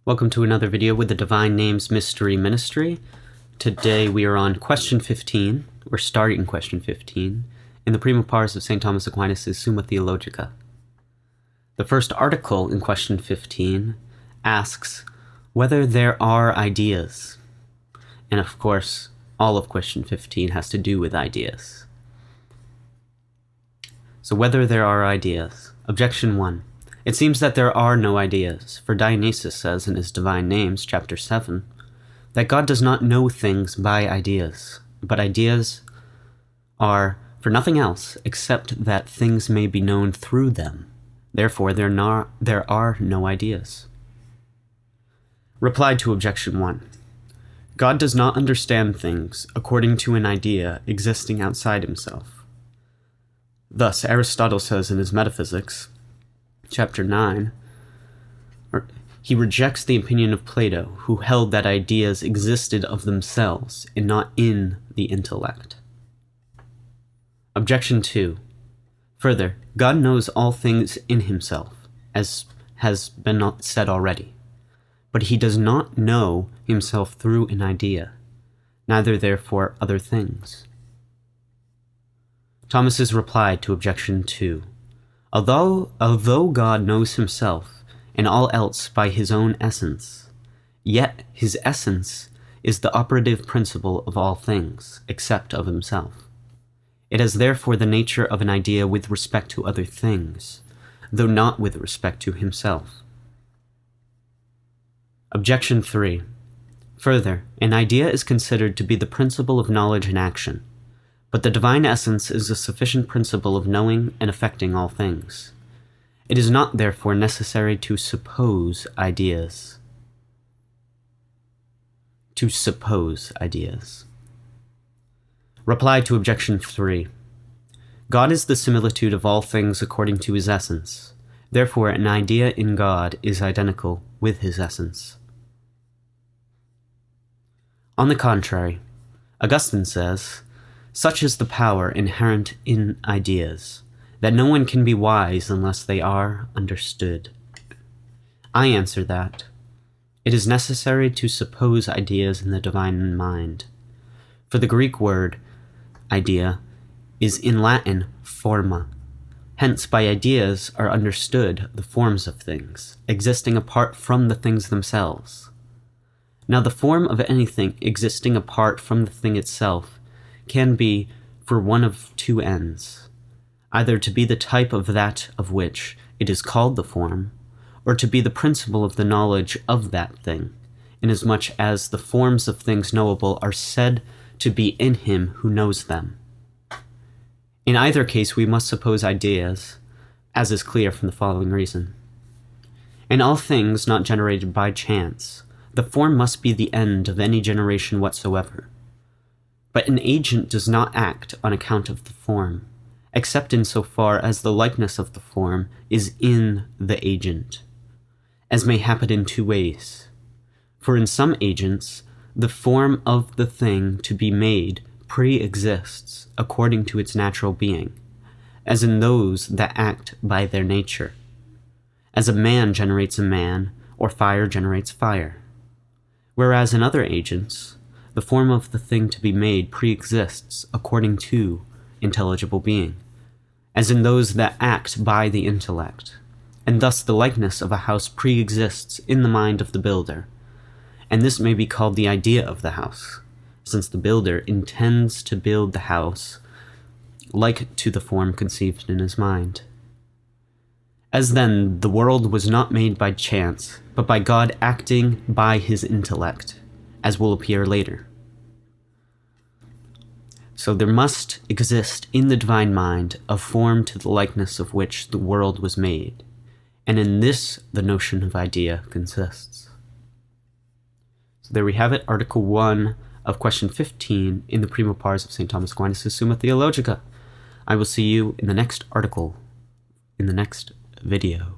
Welcome to another video with the Divine Names Mystery Ministry. Today we are on question 15. We're starting question 15 in the Prima Pars of St. Thomas Aquinas' Summa Theologica. The first article in question 15 asks whether there are ideas. And of course, all of question 15 has to do with ideas. So whether there are ideas. Objection 1. It seems that there are no ideas, for Dionysius says in his Divine Names, chapter 7, that God does not know things by ideas, but ideas are for nothing else except that things may be known through them. Therefore, there are no ideas. Reply to Objection 1. God does not understand things according to an idea existing outside himself. Thus, Aristotle says in his Metaphysics, Chapter 9, he rejects the opinion of Plato, who held that ideas existed of themselves and not in the intellect. Objection 2. Further, God knows all things in himself, as has been said already, but he does not know himself through an idea, neither therefore other things. Thomas's reply to Objection 2. Although God knows himself and all else by his own essence, yet his essence is the operative principle of all things, except of himself. It has therefore the nature of an idea with respect to other things, though not with respect to himself. Objection 3. Further, an idea is considered to be the principle of knowledge and action, but the divine essence is a sufficient principle of knowing and affecting all things. It is not, therefore, necessary to suppose ideas. Reply to Objection 3. God is the similitude of all things according to his essence. Therefore, an idea in God is identical with his essence. On the contrary, Augustine says, such is the power inherent in ideas, that no one can be wise unless they are understood. I answer that it is necessary to suppose ideas in the divine mind, for the Greek word idea is in Latin forma. Hence, by ideas are understood the forms of things, existing apart from the things themselves. Now, the form of anything existing apart from the thing itself can be for one of two ends, either to be the type of that of which it is called the form, or to be the principle of the knowledge of that thing, inasmuch as the forms of things knowable are said to be in him who knows them. In either case, we must suppose ideas, as is clear from the following reason. In all things not generated by chance, the form must be the end of any generation whatsoever. But an agent does not act on account of the form, except in so far as the likeness of the form is in the agent, as may happen in two ways. For in some agents, the form of the thing to be made pre-exists according to its natural being, as in those that act by their nature, as a man generates a man, or fire generates fire. Whereas in other agents, the form of the thing to be made pre-exists according to intelligible being, as in those that act by the intellect, and thus the likeness of a house pre-exists in the mind of the builder, and this may be called the idea of the house, since the builder intends to build the house like to the form conceived in his mind. As then, the world was not made by chance, but by God acting by his intellect, as will appear later. So there must exist in the divine mind a form to the likeness of which the world was made, and in this the notion of idea consists. So there we have it, Article 1 of question 15 in the Prima Pars of St. Thomas Aquinas' Summa Theologica. I will see you in the next article, in the next video.